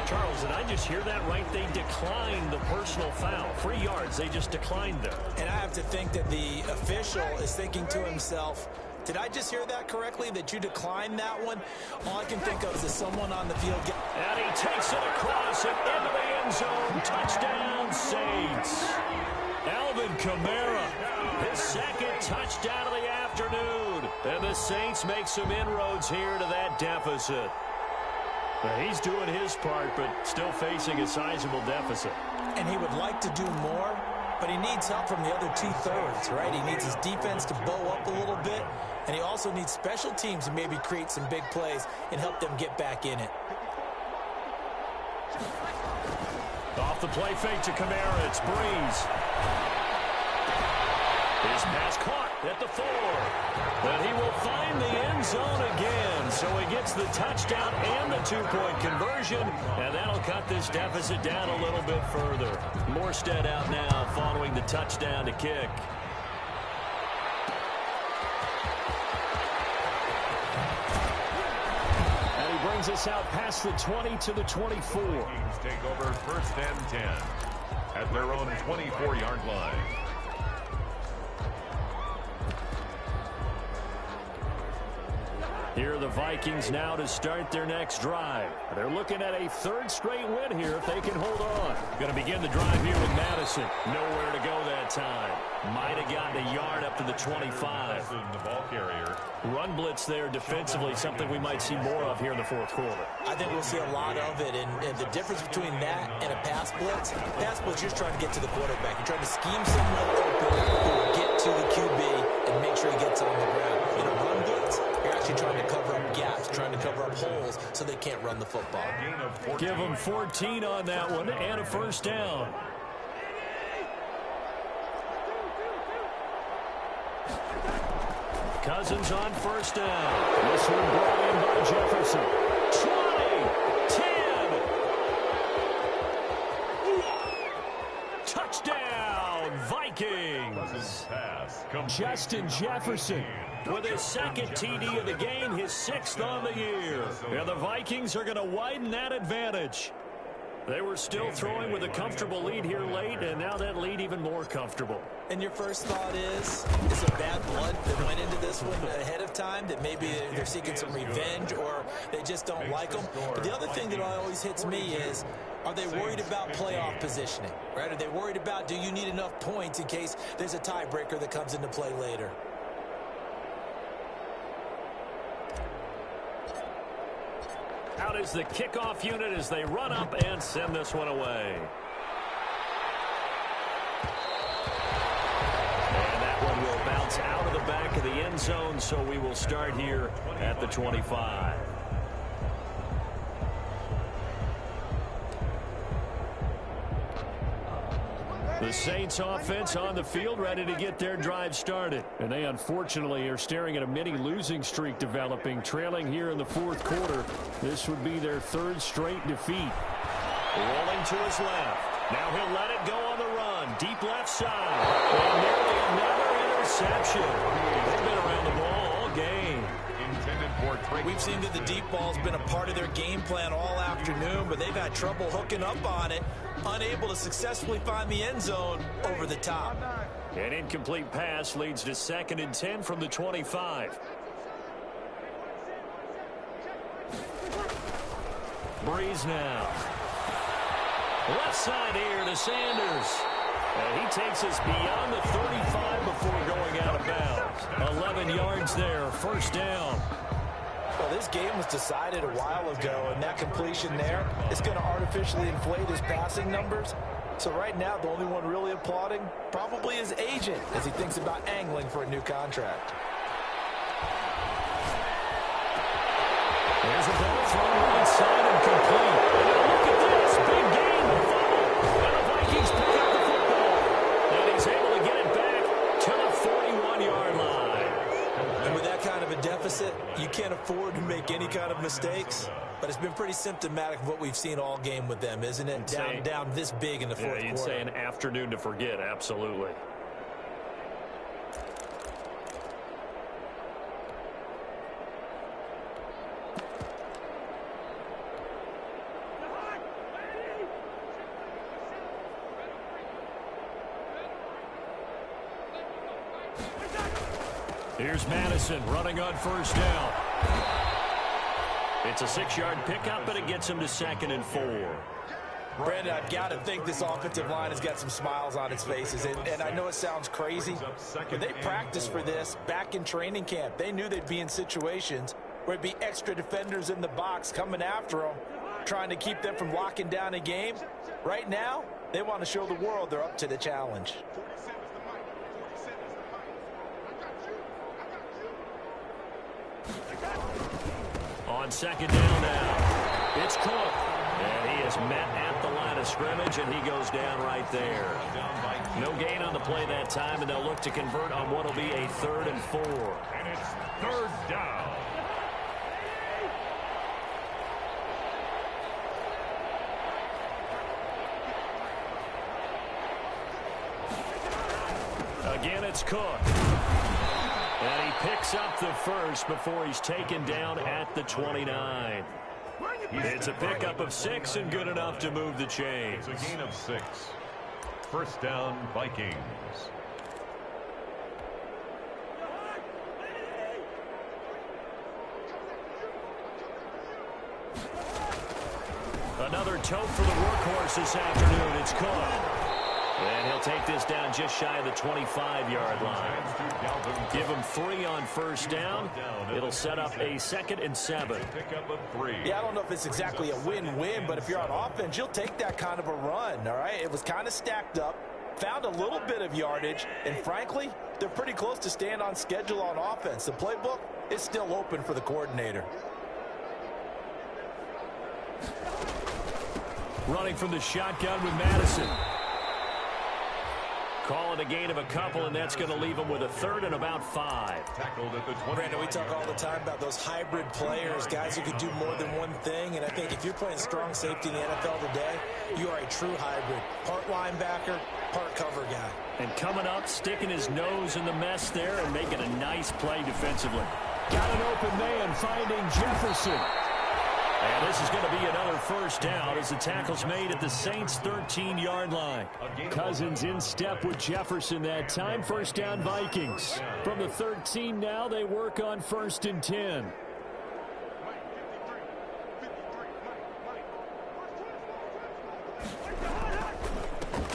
Charles, did I just hear that right? They declined the personal foul. 3 yards. They just declined them. And I have to think that the official is thinking to himself, did I just hear that correctly, that you declined that one? All I can think of is someone on the field. And he takes it across and into the end zone. Touchdown, Saints. Alvin Kamara, his 2nd touchdown of the afternoon. And the Saints make some inroads here to that deficit. He's doing his part, but still facing a sizable deficit. And he would like to do more, but he needs help from the other 2/3, right? He needs his defense to bow up a little bit, and he also needs special teams to maybe create some big plays and help them get back in it. Off the play fake to Kamara, it's Breeze. His pass caught at the 4. But he will find the end zone again. So he gets the touchdown and the 2-point conversion. And that'll cut this deficit down a little bit further. Morstead out now following the touchdown to kick. And he brings us out past the 20 to the 24. Vikings take over 1st and 10 at their own 24-yard line. Here are the Vikings now to start their next drive. They're looking at a 3rd straight win here if they can hold on. Going to begin the drive here with Madison. Nowhere to go that time. Might have gotten a yard up to the 25. The ball carrier. Run blitz there defensively, something we might see more of here in the 4th quarter. I think we'll see a lot of it, and the difference between that and a pass blitz, you're just trying to get to the quarterback. You're trying to scheme someone open who will get to the QB and make sure he gets on the ground. In a run blitz, you're actually trying to cover up gaps, trying to cover up holes so they can't run the football. Give them 14 on that one and a 1st down. Cousins on first down. This one brought in by Jefferson. 20, 10. Touchdown, Vikings. Justin Jefferson with his second TD of the game, his 6th on the year. And the Vikings are going to widen that advantage. They were still throwing with a comfortable lead here late, and now that lead even more comfortable. And your first thought is a bad blood that went into this one ahead of time, that maybe they're seeking some revenge or they just don't like them. But the other thing that always hits me is, are they worried about playoff positioning? Right? Are they worried about, do you need enough points in case there's a tiebreaker that comes into play later? Out is the kickoff unit as they run up and send this one away. And that one will bounce out of the back of the end zone, so we will start here at the 25. The Saints offense on the field, ready to get their drive started. And they unfortunately are staring at a mini losing streak developing, trailing here in the 4th quarter. This would be their 3rd straight defeat. Rolling to his left. Now he'll let it go on the run. Deep left side. And nearly another interception. They've been around the ball all game. We've seen that the deep ball's been a part of their game plan all afternoon, but they've had trouble hooking up on it, unable to successfully find the end zone over the top. An incomplete pass leads to 2nd and 10 from the 25. Breeze now. Left side here to Sanders. And he takes us beyond the 35 before going out of bounds. 11 yards there, first down. Well, this game was decided a while ago, and that completion there is going to artificially inflate his passing numbers. So right now, the only one really applauding probably his agent as he thinks about angling for a new contract. There's a ball thrown right side and complete. And look at this, big game, the fumble. And the Vikings pick up the football. And he's able to get it back to the 41-yard line. And with that kind of a deficit, you can't afford to make any kind of mistakes. But it's been pretty symptomatic of what we've seen all game with them, isn't it? Down this big in the fourth quarter. You'd say an afternoon to forget, absolutely. Here's Madison running on first down. It's a 6-yard pickup, but it gets him to 2nd and 4. Brandon, I've got to think this offensive line has got some smiles on its faces. And I know it sounds crazy, but they practiced for this back in training camp. They knew they'd be in situations where it'd be extra defenders in the box coming after them, trying to keep them from locking down a game. Right now, they want to show the world they're up to the challenge. On 2nd down now, it's Cook. And he is met at the line of scrimmage, and he goes down right there. No gain on the play that time, and they'll look to convert on what will be a 3rd and 4. And it's 3rd down. Again, it's Cook. And he picks up the first before he's taken down at the 29. It's a pickup of 6 and good enough to move the chains. It's a gain of 6. First down, Vikings. Another tote for the workhorse this afternoon. It's Cook. And he'll take this down just shy of the 25-yard line. Give him 3 on first down. It'll set up a 2nd and 7. Yeah, I don't know if it's exactly a win-win, but if you're on offense, you'll take that kind of a run, all right? It was kind of stacked up, found a little bit of yardage, and frankly, they're pretty close to staying on schedule on offense. The playbook is still open for the coordinator. Running from the shotgun with Madison. Calling on a gain of a couple, and that's going to leave them with a third and about 5. Tackled at the 20. Brandon, we talk all the time about those hybrid players, guys who can do more than one thing, and I think if you're playing strong safety in the NFL today, you are a true hybrid. Part linebacker, part cover guy. And coming up, sticking his nose in the mess there and making a nice play defensively. Got an open man, finding Jefferson. And this is going to be another first down as the tackle's made at the Saints' 13-yard line. Cousins in step with Jefferson that time. First down, Vikings. From the 13 now, they work on 1st and 10.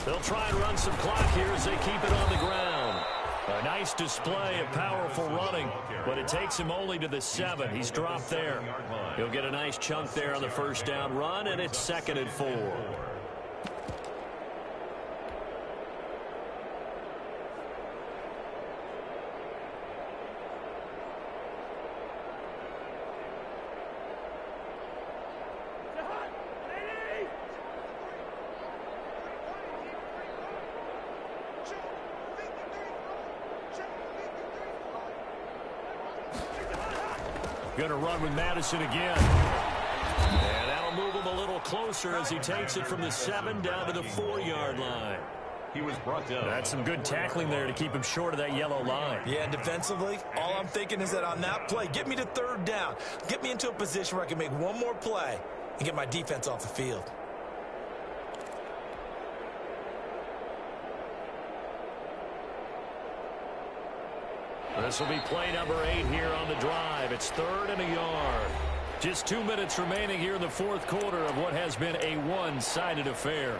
They'll try and run some clock here as they keep it on the ground. A nice display of powerful running, but it takes him only to the 7. He's dropped there. He'll get a nice chunk there on the first down run, and it's 2nd and 4. Going to run with Madison again. And that'll move him a little closer as he takes it from the 7 down to the 4-yard line. He was brought down. That's some good tackling there to keep him short of that yellow line. Yeah, and defensively, all I'm thinking is that on that play, get me to 3rd down. Get me into a position where I can make one more play and get my defense off the field. This will be play number 8 here on the drive. It's 3rd and a yard. Just 2 minutes remaining here in the 4th quarter of what has been a one-sided affair.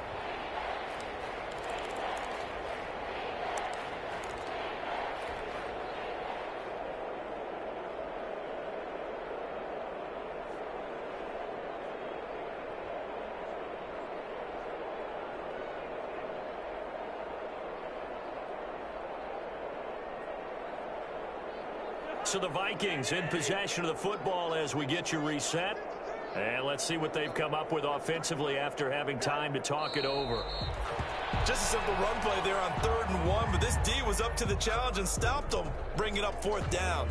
So the Vikings in possession of the football as we get you reset. And let's see what they've come up with offensively after having time to talk it over. Just a simple run play there on 3rd and 1, but this D was up to the challenge and stopped them, bringing up 4th down.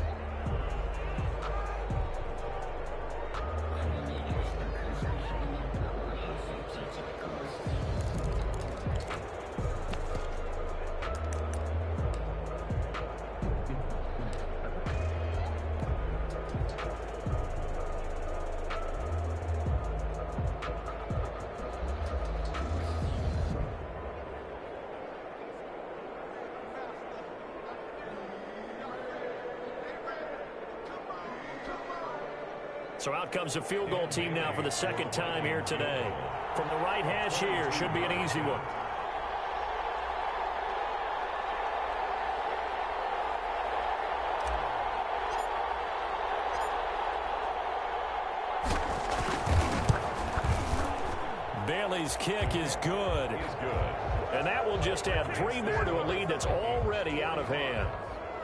So out comes the field goal team now for the 2nd time here today. From the right hash here, should be an easy one. Bailey's kick is good. And that will just add 3 more to a lead that's already out of hand.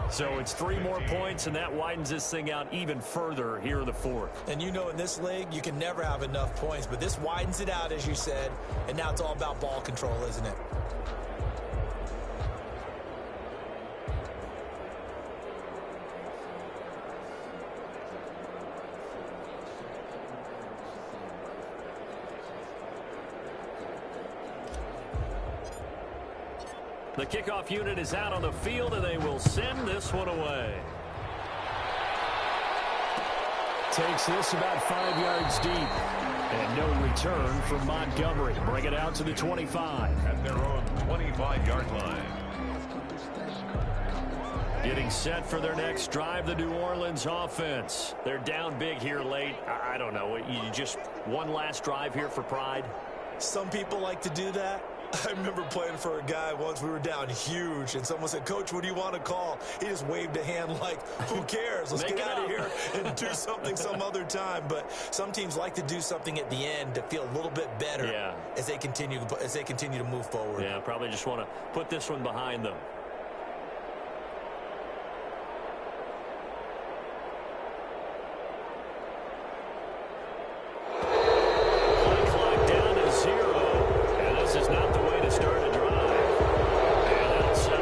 So it's 3 more points, and that widens this thing out even further here in the 4th. And you know in this league, you can never have enough points, but this widens it out, as you said, and now it's all about ball control, isn't it? The kickoff unit is out on the field, and they will send this one away. Takes this about 5 yards deep. And no return from Montgomery. Bring it out to the 25. At their own 25-yard line. Getting set for their next drive, the New Orleans offense. They're down big here late. I don't know. You just one last drive here for pride? Some people like to do that. I remember playing for a guy once. We were down huge, and someone said, "Coach, what do you want to call?" He just waved a hand like, who cares? Let's get out of here and do something some other time. But some teams like to do something at the end to feel a little bit better as they continue to move forward. Yeah, probably just want to put this one behind them. This is not the way to start a drive. And that'll set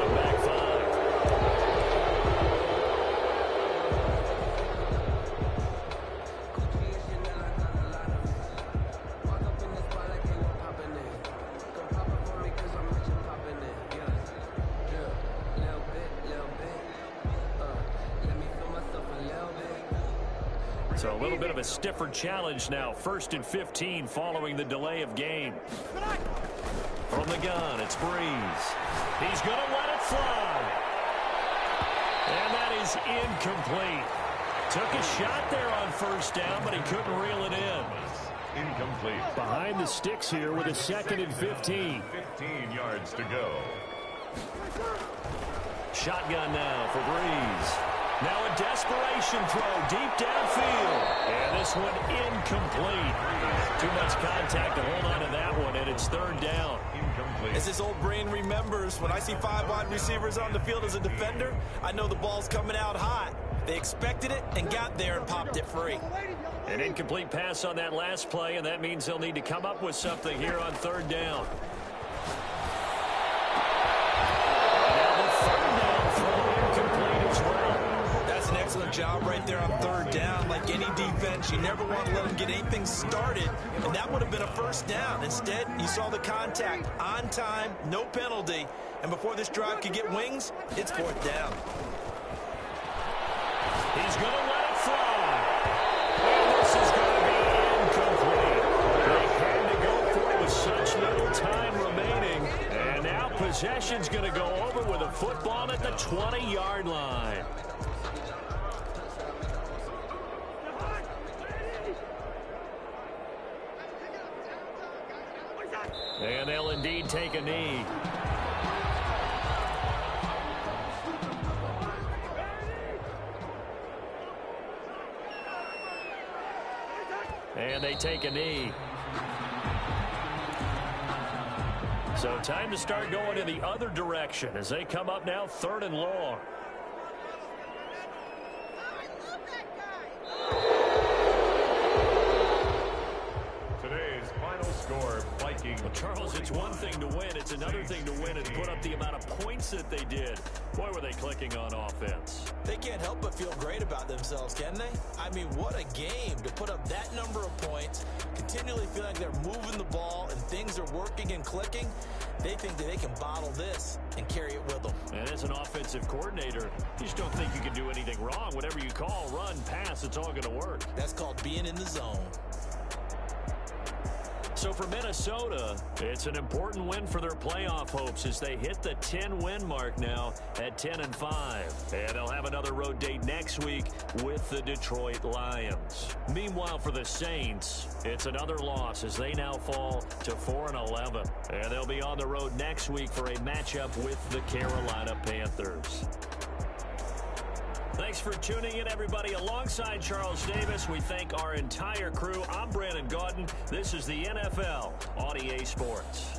So a little bit of a stiffer challenge now. 1st and 15 following the delay of game. From the gun, it's Breeze. He's going to let it fly. And that is incomplete. Took a shot there on 1st down, but he couldn't reel it in. Incomplete. Behind the sticks here with a 2nd and 15. 15 yards to go. Shotgun now for Breeze. Now a desperation throw deep downfield. And this one incomplete. Too much contact to hold on to that one, and it's 3rd down. Incomplete. As his old brain remembers, when I see 5 wide receivers on the field as a defender, I know the ball's coming out hot. They expected it and got there and popped it free. An incomplete pass on that last play, and that means they'll need to come up with something here on 3rd down. Now the 3rd down throw incomplete as well. That's an excellent job right there on 3rd down. Like any defense, you never want to let them get anything started, and that would have been a 1st down. Instead, you saw the contact on time, no penalty, and before this drive could get wings, it's 4th down. He's going to let it fly. And this is going to be incomplete. They had to go for it with such little time remaining. And now possession's going to go over with a football at the 20-yard line. And they'll indeed take a knee. And they take a knee. So time to start going in the other direction as they come up now 3rd and long. Today's final score, Vikings. Well, Charles, it's one thing to win. It's another thing to win and put up the amount of points that they did. Boy, were they clicking on offense. They can't help but feel great about themselves, can they? I mean, what a game to put up that number of points, continually feel like they're moving the ball and things are working and clicking. They think that they can bottle this and carry it with them. And as an offensive coordinator, you just don't think you can do anything wrong. Whatever you call, run, pass, it's all going to work. That's called being in the zone. So for Minnesota, it's an important win for their playoff hopes as they hit the 10-win mark now at 10-5. And they'll have another road date next week with the Detroit Lions. Meanwhile, for the Saints, it's another loss as they now fall to 4-11. And they'll be on the road next week for a matchup with the Carolina Panthers. Thanks for tuning in, everybody. Alongside Charles Davis, we thank our entire crew. I'm Brandon Gaudin. This is the NFL on EA Sports.